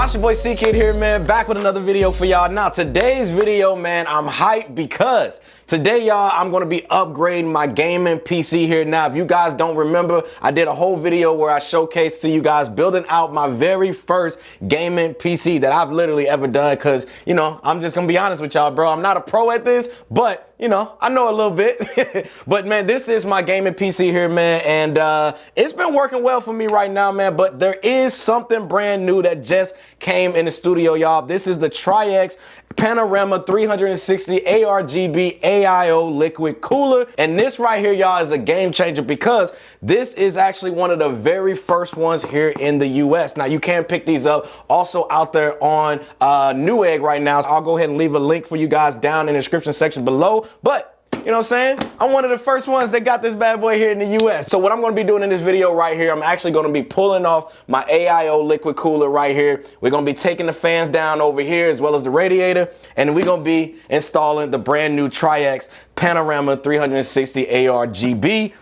It's your boy CKid here, man, back with another video for y'all. Now, today's video, man, I'm hyped because today, y'all, I'm gonna be upgrading my gaming PC here. Now, if you guys don't remember, I did a whole video where I showcased to you guys building out my very first gaming PC that I've literally ever done. Because, you know, I'm just gonna be honest with y'all, bro. I'm not a pro at this, but you know, I know a little bit. But man, this is my gaming PC here, man, and it's been working well for me right now, man. But there is something brand new that just came in the studio, y'all. This is the Tri-X Panorama 360 ARGB AIO liquid cooler, and this right here, y'all, is a game changer because this is actually one of the very first ones here in the US. Now, you can pick these up also out there on Newegg right now. So I'll go ahead and leave a link for you guys down in the description section below. But you know what I'm saying? I'm one of the first ones that got this bad boy here in the US. So what I'm gonna be doing in this video right here, I'm actually gonna be pulling off my AIO liquid cooler right here. We're gonna be taking the fans down over here as well as the radiator, and we're gonna be installing the brand new Tri-X Panorama 360 ARGB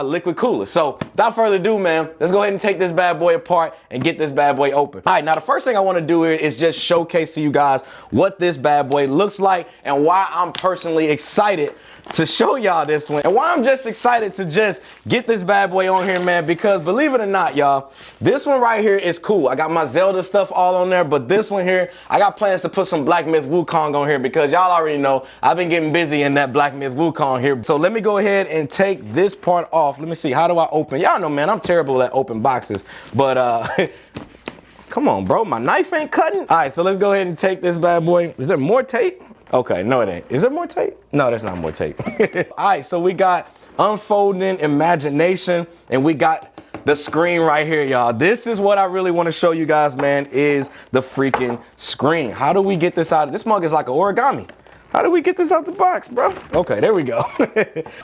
liquid cooler. So without further ado, man, let's go ahead and take this bad boy apart and get this bad boy open. All right, now the first thing I want to do here is just showcase to you guys what this bad boy looks like and why I'm personally excited to show y'all this one and why I'm just excited to just get this bad boy on here, man, because believe it or not, y'all, this one right here is cool. I got my Zelda stuff all on there, but this one here, I got plans to put some Black Myth Wukong on here because y'all already know I've been getting busy in that Black Myth Wukong here. So let me go ahead and take this part off. Let me see, how do I open? Y'all know, man, I'm terrible at open boxes, but come on, bro, my knife ain't cutting. All right, so let's go ahead and take this bad boy. Is there more tape? Okay, no it ain't. Is there more tape? No, there's not more tape. All right, so we got unfolding imagination and we got the screen right here, y'all. This is what I really want to show you guys, man, is the freaking screen. How do we get this out? This mug is like an origami. How do we get this out the box, bro? Okay, there we go.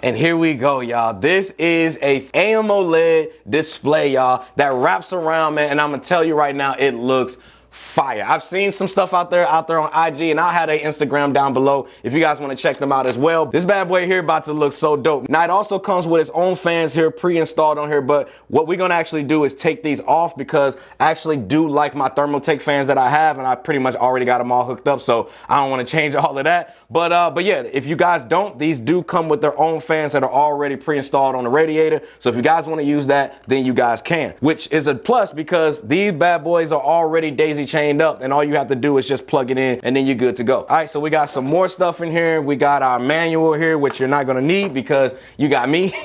And here we go, y'all. This is a AMOLED display, y'all, that wraps around, man. And I'm gonna tell you right now, it looks fire. I've seen some stuff out there on IG, and I'll have their Instagram down below if you guys want to check them out as well. This bad boy here about to look so dope. Now, it also comes with its own fans here pre-installed on here, but what we're gonna actually do is take these off because I actually do like my Thermaltake fans that I have, and I pretty much already got them all hooked up, so I don't want to change all of that. But yeah, if you guys don't, these do come with their own fans that are already pre-installed on the radiator. So if you guys want to use that, then you guys can, which is a plus because these bad boys are already daisy chained up, and all you have to do is just plug it in and then you're good to go. All right, so we got some more stuff in here. We got our manual here, which you're not gonna need because you got me.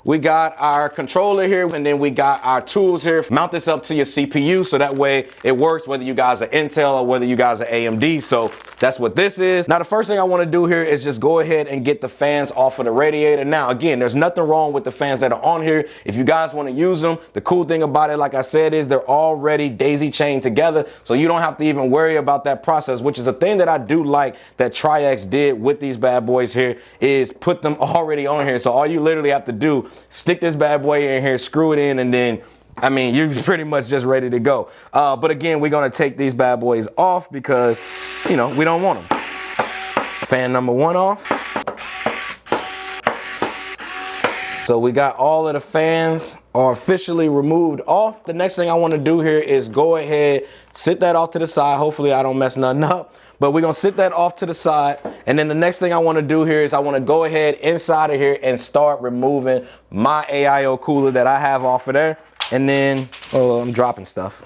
We got our controller here, and then we got our tools here. Mount this up to your CPU so that way it works whether you guys are Intel or whether you guys are AMD. So that's what this is. Now, the first thing I want to do here is just go ahead and get the fans off of the radiator. Now, again, there's nothing wrong with the fans that are on here. If you guys want to use them, the cool thing about it, like I said, is they're already daisy chained together, so you don't have to even worry about that process, which is a thing that I do like that Tri-X did with these bad boys here, is put them already on here. So all you literally have to do, stick this bad boy in here, screw it in, and then I mean, you're pretty much just ready to go. But again, we're gonna take these bad boys off because, you know, we don't want them. Fan number one off. So we got all of the fans are officially removed off. The next thing I wanna do here is go ahead, sit that off to the side. Hopefully I don't mess nothing up. But we're gonna sit that off to the side. And then the next thing I wanna do here is I wanna go ahead inside of here and start removing my AIO cooler that I have off of there. And then, oh, I'm dropping stuff.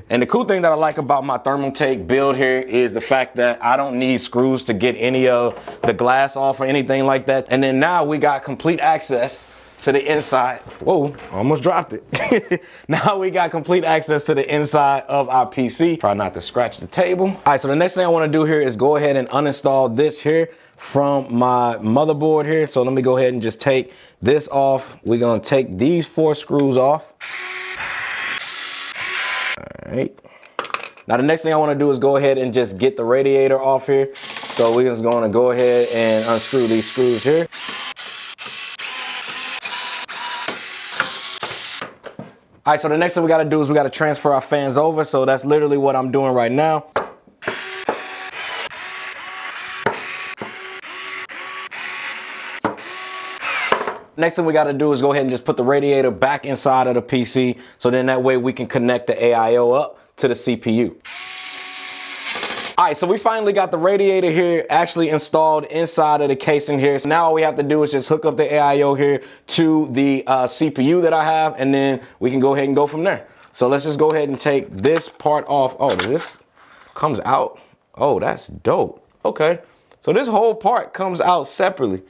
And the cool thing that I like about my Thermaltake build here is the fact that I don't need screws to get any of the glass off or anything like that. And then now we got complete access to the inside. Whoa, almost dropped it. Now we got complete access to the inside of our PC. Try not to scratch the table. All right, so the next thing I wanna do here is go ahead and uninstall this here from my motherboard here. So let me go ahead and just take this off. We're gonna take these 4 screws off. All right. Now the next thing I wanna do is go ahead and just get the radiator off here. So we're just gonna go ahead and unscrew these screws here. All right, so the next thing we gotta do is we gotta transfer our fans over. So that's literally what I'm doing right now. Next thing we got to do is go ahead and just put the radiator back inside of the PC, so then that way we can connect the AIO up to the CPU. right, so we finally got the radiator here actually installed inside of the casing here. So now all we have to do is just hook up the AIO here to the CPU that I have, and then we can go ahead and go from there. So let's just go ahead and take this part off. Oh, does this comes out? Oh, that's dope. Okay, so this whole part comes out separately,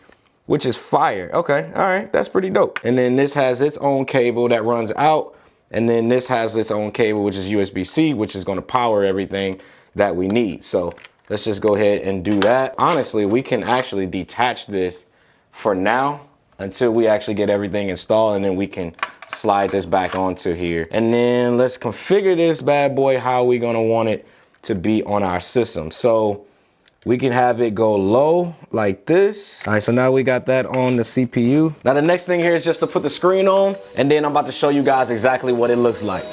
which is fire. Okay, all right, that's pretty dope. And then this has its own cable that runs out, and then this has its own cable, which is USB-C, which is gonna power everything that we need. So let's just go ahead and do that. Honestly, we can actually detach this for now until we actually get everything installed, and then we can slide this back onto here. And then let's configure this bad boy how we gonna want it to be on our system. So we can have it go low like this. All right, so now we got that on the CPU. Now the next thing here is just to put the screen on, and then I'm about to show you guys exactly what it looks like.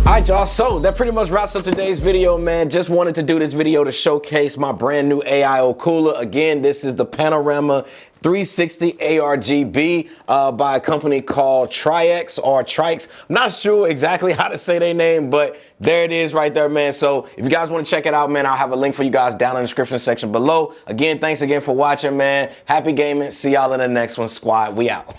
Alright y'all, so that pretty much wraps up today's video, man. Just wanted to do this video to showcase my brand new AIO cooler. Again, this is the Panorama 360 ARGB by a company called Trix or Trix. I'm not sure exactly how to say their name, but there it is right there, man. So if you guys want to check it out, man, I'll have a link for you guys down in the description section below. Again, thanks again for watching, man. Happy gaming. See y'all in the next one, squad. We out.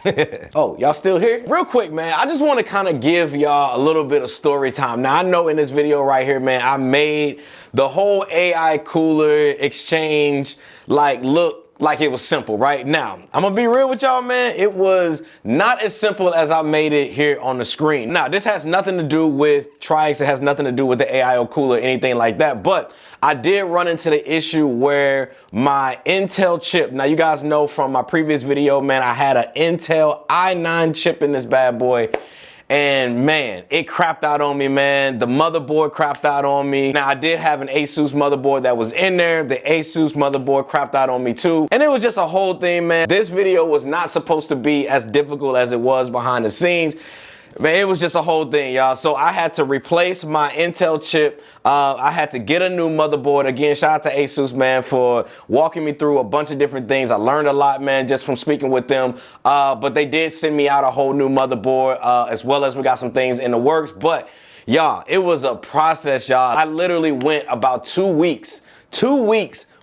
Oh, y'all still here? Real quick, man, I just want to kind of give y'all a little bit of story time. Now, I know in this video right here, man, I made the whole AI cooler exchange look like it was simple. Right now, I'm gonna be real with y'all, man. It was not as simple as I made it here on the screen. Now, this has nothing to do with Trix. It has nothing to do with the AIO cooler, anything like that. But I did run into the issue where my Intel chip, now you guys know from my previous video, man, I had an Intel i9 chip in this bad boy. And man, it crapped out on me, man. The motherboard crapped out on me. Now, I did have an Asus motherboard that was in there. The Asus motherboard crapped out on me too. And it was just a whole thing, man. This video was not supposed to be as difficult as it was behind the scenes. Man, it was just a whole thing, y'all. So I had to replace my Intel chip. I had to get a new motherboard. Again, shout out to Asus, man, for walking me through a bunch of different things. I learned a lot, man, just from speaking with them. But they did send me out a whole new motherboard, as well as we got some things in the works. But y'all, it was a process, y'all. I literally went about 2 weeks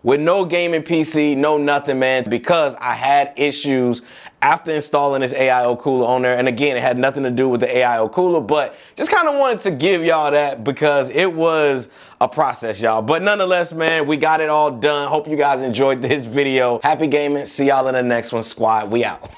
with no gaming PC, no nothing, man, because I had issues after installing this AIO cooler on there. And again, it had nothing to do with the AIO cooler, but just kind of wanted to give y'all that because it was a process, y'all. But nonetheless, man, we got it all done. Hope you guys enjoyed this video. Happy gaming. See y'all in the next one, squad. We out.